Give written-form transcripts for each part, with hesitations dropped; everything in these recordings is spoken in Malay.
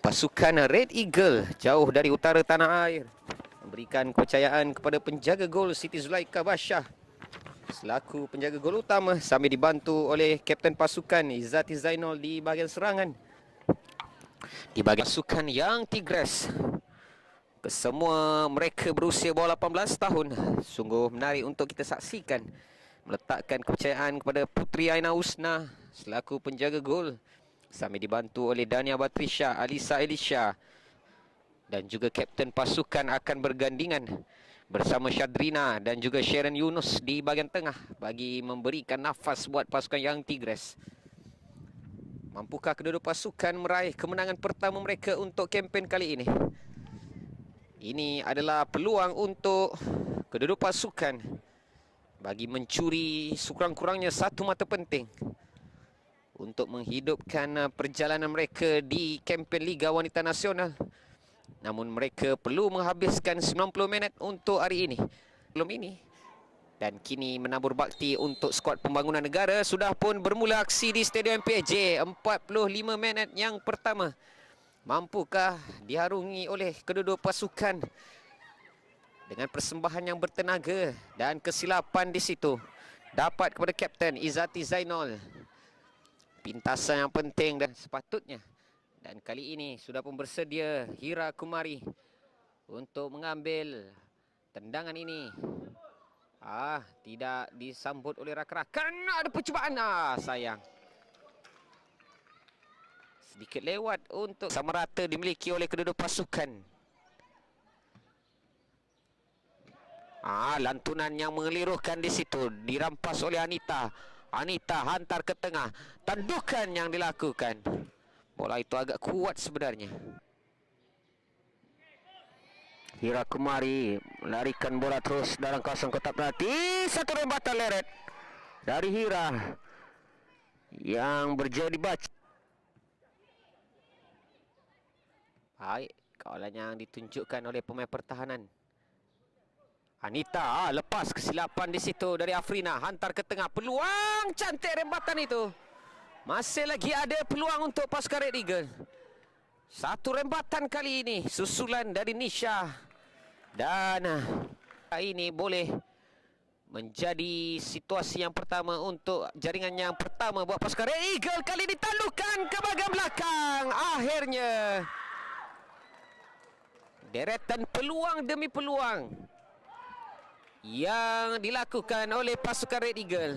Pasukan Red Eagle jauh dari utara tanah air memberikan kepercayaan kepada penjaga gol Siti Zulaika Bashar selaku penjaga gol utama sambil dibantu oleh kapten pasukan Izzati Zainal di bahagian serangan. Di bahagian pasukan Young Tigres, kesemua mereka berusia bawah 18 tahun. Sungguh menarik untuk kita saksikan, meletakkan kepercayaan kepada Putri Aina Husna selaku penjaga gol sambil dibantu oleh Dania Batrisha, Alisa Elisha, dan juga kapten pasukan akan bergandingan bersama Syadrina dan juga Sharon Yunus di bahagian tengah bagi memberikan nafas buat pasukan Young Tigres. Mampukah kedua-dua pasukan meraih kemenangan pertama mereka untuk kempen kali ini? Ini adalah peluang untuk kedua-dua pasukan bagi mencuri sekurang-kurangnya satu mata penting untuk menghidupkan perjalanan mereka di kempen Liga Wanita Nasional. Namun mereka perlu menghabiskan 90 minit untuk hari ini. Belum ini. Dan kini menabur bakti untuk skuad pembangunan negara sudah pun bermula aksi di Stadium MPJ. 45 minit yang pertama. Mampukah diharungi oleh kedua-dua pasukan dengan persembahan yang bertenaga dan kesilapan di situ dapat kepada kapten Izzati Zainal. Pintasan yang penting dan sepatutnya. Dan kali ini sudah pun bersedia Hira Kumari untuk mengambil tendangan ini. Tidak disambut oleh rakan-rakan. Ada percubaan. Sayang. Sedikit lewat untuk sama rata dimiliki oleh kedua-dua pasukan. Lantunan yang mengelirukan di situ dirampas oleh Anita. Anita hantar ke tengah. Tandukan yang dilakukan. Bola itu agak kuat sebenarnya. Hira Kumari melarikan bola terus dalam kawasan kotak penalti. Satu rembatan leret dari Hira yang berjaya dibaca. Baik, kawalan yang ditunjukkan oleh pemain pertahanan. Anita lepas kesilapan di situ dari Afrina, hantar ke tengah. Peluang cantik rembatan itu. Masih lagi ada peluang untuk pasukan Red Eagle. Satu rembatan kali ini susulan dari Nisha. Dan ini boleh menjadi situasi yang pertama untuk jaringan yang pertama buat pasukan Red Eagle. Kali ini tandukan ke bahagian belakang. Akhirnya deretan peluang demi peluang yang dilakukan oleh pasukan Red Eagle.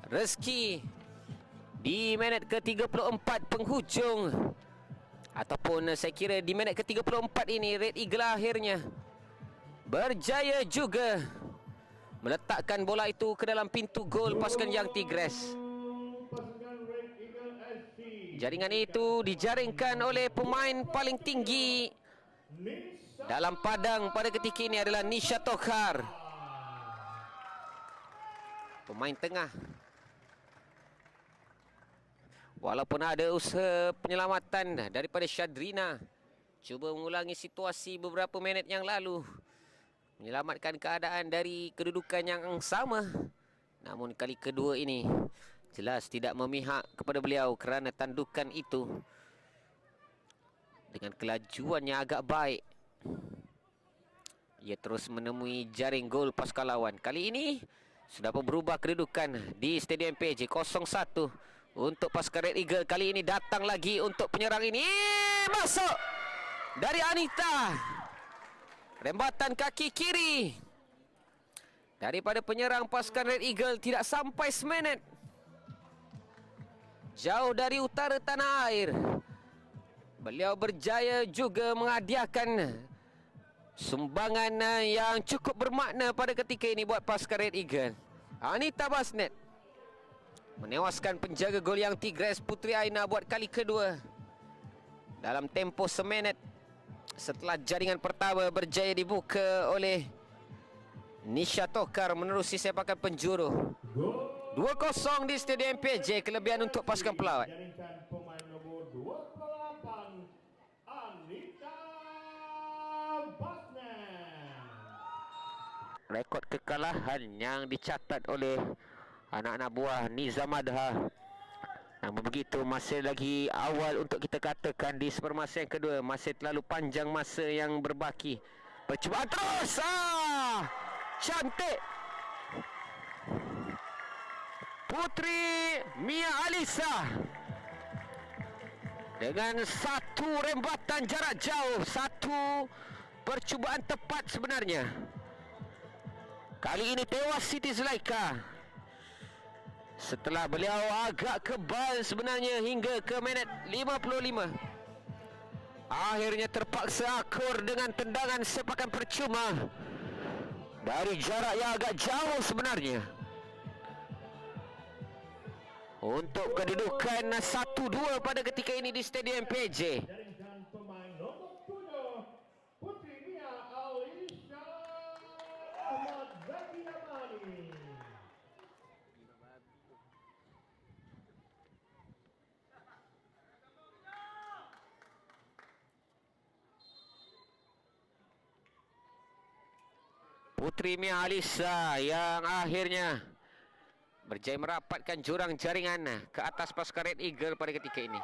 Rezeki di minit ke-34 penghujung, ataupun saya kira di minit ke-34 ini, Red Eagle akhirnya berjaya juga meletakkan bola itu ke dalam pintu gol pasukan Young Tigres. Jaringan itu dijaringkan oleh pemain paling tinggi dalam padang pada ketika ini adalah Nisha Tokhar, pemain tengah. Walaupun ada usaha penyelamatan daripada Syadrina, cuba mengulangi situasi beberapa minit yang lalu, menyelamatkan keadaan dari kedudukan yang sama. Namun kali kedua ini jelas tidak memihak kepada beliau kerana tandukan itu dengan kelajuan yang agak baik. Ia terus menemui jaring gol pasukan lawan. Kali ini sudah berubah kedudukan di Stadium PJ 0-1 untuk pasukan Red Eagle. Kali ini datang lagi untuk penyerang ini. Masuk dari Anita. Rembatan kaki kiri daripada penyerang pasukan Red Eagle, tidak sampai seminit. Jauh dari utara tanah air, beliau berjaya juga menghadiahkan sumbangan yang cukup bermakna pada ketika ini buat pasukan Red Eagle. Anita Basnet menewaskan penjaga gol Young Tigres Putri Aina buat kali kedua dalam tempoh seminit setelah jaringan pertama berjaya dibuka oleh Nisha Tokhar menerusi sepakan penjuru. 2-0 di Stadium PJ, kelebihan untuk pasukan pelawat. Rekod kekalahan yang dicatat oleh anak-anak buah Nizam Adha. Namun begitu, masih lagi awal untuk kita katakan di sepermasa yang kedua. Masih terlalu panjang masa yang berbaki. Percubaan terus. Cantik. Putri Mia Alisa dengan satu rembatan jarak jauh, satu percubaan tepat sebenarnya. Kali ini tewas Siti Zulaikha setelah beliau agak kebal sebenarnya hingga ke minit 55. Akhirnya terpaksa akur dengan tendangan sepakan percuma dari jarak yang agak jauh sebenarnya. Untuk kedudukan 1-2 pada ketika ini di Stadium PJ. Dan pemain nomor 7 Putri Mia Alisa Ahmad Zaki Amani. Putri Mia Alisa yang akhirnya berjaya merapatkan jurang jaringan ke atas pasukan Red Eagle pada ketika ini.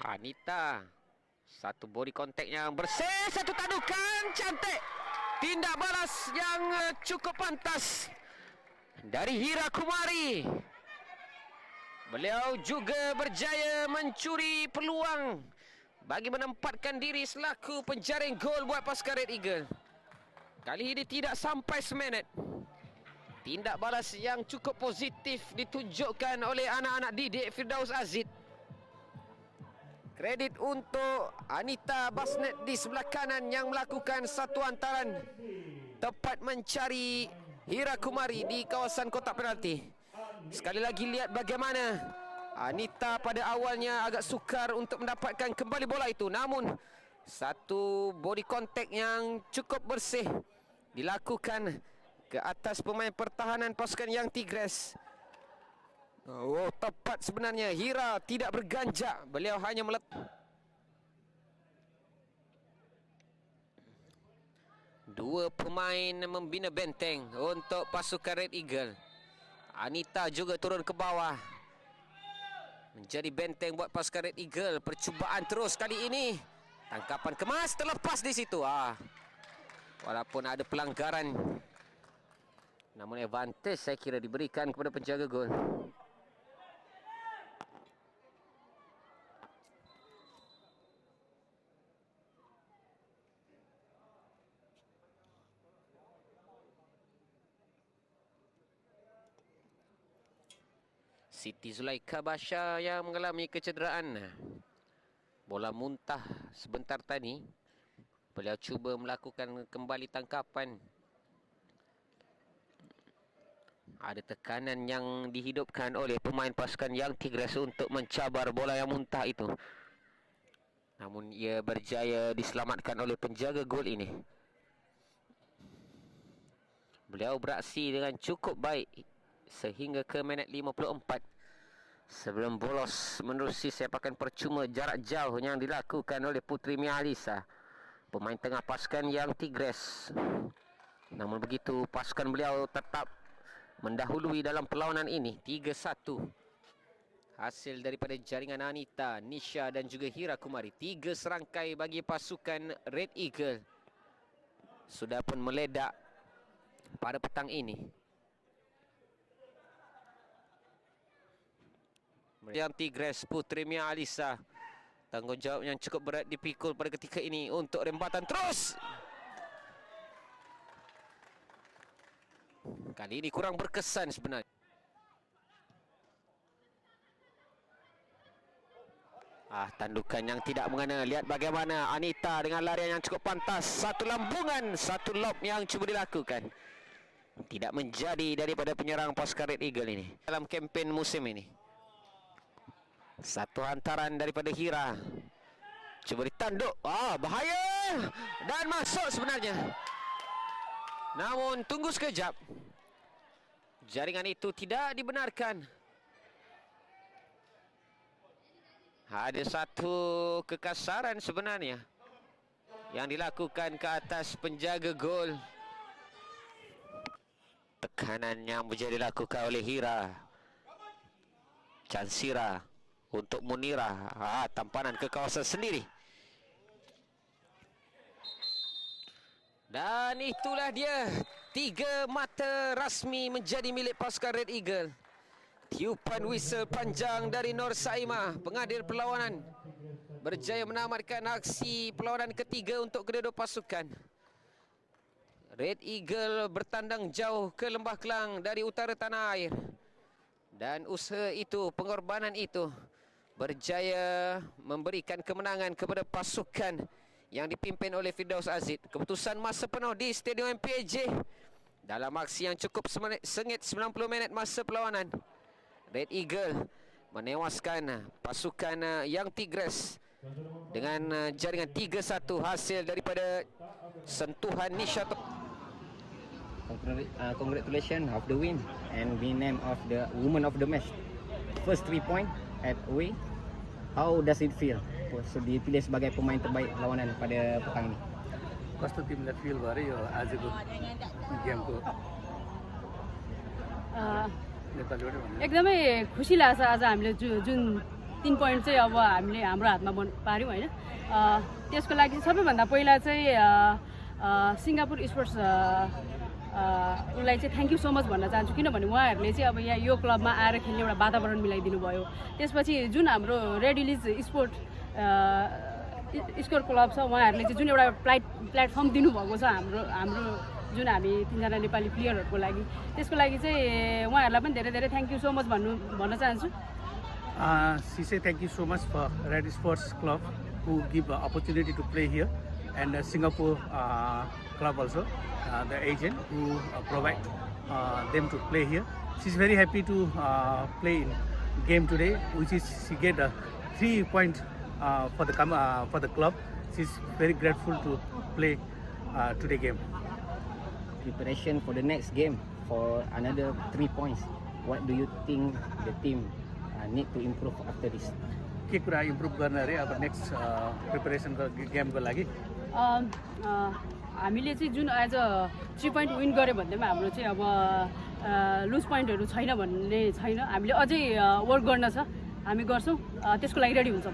Anita, satu body contact yang bersih, satu tandukan cantik. Tindak balas yang cukup pantas dari Hira Kumari. Beliau juga berjaya mencuri peluang bagi menempatkan diri selaku penjaring gol buat pasukan Red Eagle. Kali ini tidak sampai seminit. Tindak balas yang cukup positif ditunjukkan oleh anak-anak didik Firdaus Aziz. Kredit untuk Anita Basnet di sebelah kanan yang melakukan satu hantaran tepat mencari Hira Kumari di kawasan kotak penalti. Sekali lagi lihat bagaimana Anita pada awalnya agak sukar untuk mendapatkan kembali bola itu. Namun satu body contact yang cukup bersih dilakukan ke atas pemain pertahanan pasukan Young Tigres. Oh, tepat sebenarnya. Hira tidak berganjak. Beliau hanya meletak. Dua pemain membina benteng untuk pasukan Red Eagle. Anita juga turun ke bawah menjadi benteng buat pasukan Red Eagle. Percubaan terus kali ini. Tangkapan kemas terlepas di situ. Walaupun ada pelanggaran, namun advantage saya kira diberikan kepada penjaga gol. Siti Zulaikha Basha yang mengalami kecederaan. Bola muntah sebentar tadi. Beliau cuba melakukan kembali tangkapan. Ada tekanan yang dihidupkan oleh pemain pasukan Young Tigres untuk mencabar bola yang muntah itu. Namun ia berjaya diselamatkan oleh penjaga gol ini. Beliau beraksi dengan cukup baik sehingga ke minit 54. Sebelum bolos menerusi sepakan percuma jarak jauh yang dilakukan oleh Putri Mia Alisa, pemain tengah pasukan Young Tigres. Namun begitu, pasukan beliau tetap mendahului dalam perlawanan ini 3-1. Hasil daripada jaringan Anita, Nisha dan juga Hira Kumari. 3 serangkai bagi pasukan Red Eagle sudah pun meledak pada petang ini. Young Tigres, Putri Mia Alisa, tanggungjawab yang cukup berat dipikul pada ketika ini untuk rembatan terus. Kali ini kurang berkesan sebenarnya. Tandukan yang tidak mengena. Lihat bagaimana Anita dengan larian yang cukup pantas. Satu lambungan, satu lob yang cuba dilakukan. Tidak menjadi daripada penyerang pasukan Red Eagle ini dalam kempen musim ini. Satu hantaran daripada Hira. Cuba ditanduk. Bahaya. Dan masuk sebenarnya. Namun tunggu sekejap. Jaringan itu tidak dibenarkan. Ada satu kekasaran sebenarnya yang dilakukan ke atas penjaga gol. Tekanan yang menjadi dilakukan oleh Hira. Chansira untuk Munira. Tampanan ke kawasan sendiri. Dan itulah dia. 3 mata rasmi menjadi milik pasukan Red Eagle. Tiupan whistle panjang dari Nur Saimah, pengadil perlawanan, berjaya menamatkan aksi perlawanan ketiga untuk kedua-dua pasukan. Red Eagle bertandang jauh ke Lembah Kelang dari utara tanah air. Dan usaha itu, pengorbanan itu berjaya memberikan kemenangan kepada pasukan yang dipimpin oleh Firdaus Aziz. Keputusan masa penuh di Stadium MPAJ dalam aksi yang cukup sengit 90 minit masa perlawanan. Red Eagle menewaskan pasukan Young Tigres dengan jaringan 3-1 hasil daripada sentuhan Nisha. Congratulations of the win and be named of the woman of the match. First 3 point at away. How does it feel? So dipilih sebagai pemain terbaik lawanan pada petang ini. कस्तो तिमीलाई फिल भयो यो आजको गेमको नेपालीबाट भन्नु एकदमै खुसी लाग्छ आज हामीले जुन 3 पोइन्ट चाहिँ अब हामीले हाम्रो हातमा पार्यौँ होइन। त्यसको लागि सबैभन्दा पहिला चाहिँ सिङ्गापुर स्पोर्ट्स उसलाई चाहिँ थ्याङ्क यू सो मच भन्न चाहन्छु, किनभने उहाँहरूले चाहिँ अब यहाँ यो क्लबमा आएर खेल्ने एउटा वातावरण मिलाइदिनु भयो। त्यसपछि जुन हाम्रो रेड इलिज स्पोर्ट स्कोर क्लब छ, उहाँहरूले चाहिँ जुन एउटा प्लेटफर्म दिनुभएको छ हाम्रो जुन हामी 3जना नेपाली प्लेयरहरूको लागि, त्यसको लागि चाहिँ उहाँहरूलाई पनि धेरै धेरै थ्याङ्क यू सो मच भन्न चाहन्छु। She say thank you so much for Red Sports Club who give opportunity to play here, and Singapore club also, the agent who provide them to play here. She's very happy to play in game today, which is she get a 3 point for the club. She's very grateful to play today game. Preparation for the next game for another 3 points. What do you think the team need to improve after this? के कुरा इम्प्रुभ गर्ने अरे अब नेक्स्ट प्रिपरेसनको गेमको लागि? हामीले चाहिँ जुन आज 3 पोइन्ट विन गऱ्यो भन्दैमा हाम्रो चाहिँ अब लुज पोइन्टहरू छैन भन्ने छैन। हामीले अझै वर्क गर्न छ, हामी गर्छौँ, त्यसको लागि रेडी हुन्छौँ।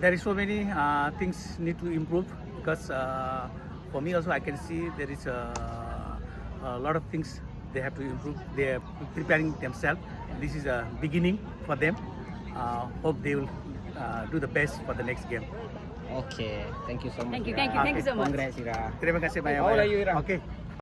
There is so many things need to improve because for me also I can see there is a lot of things they have to improve. They are preparing themselves. This is a beginning for them. Hope they will do the best for the next game. Okay, thank you so much. Thank you so much. Congrats, Ira. Terima kasih banyak. How old are you, Ira? Okay.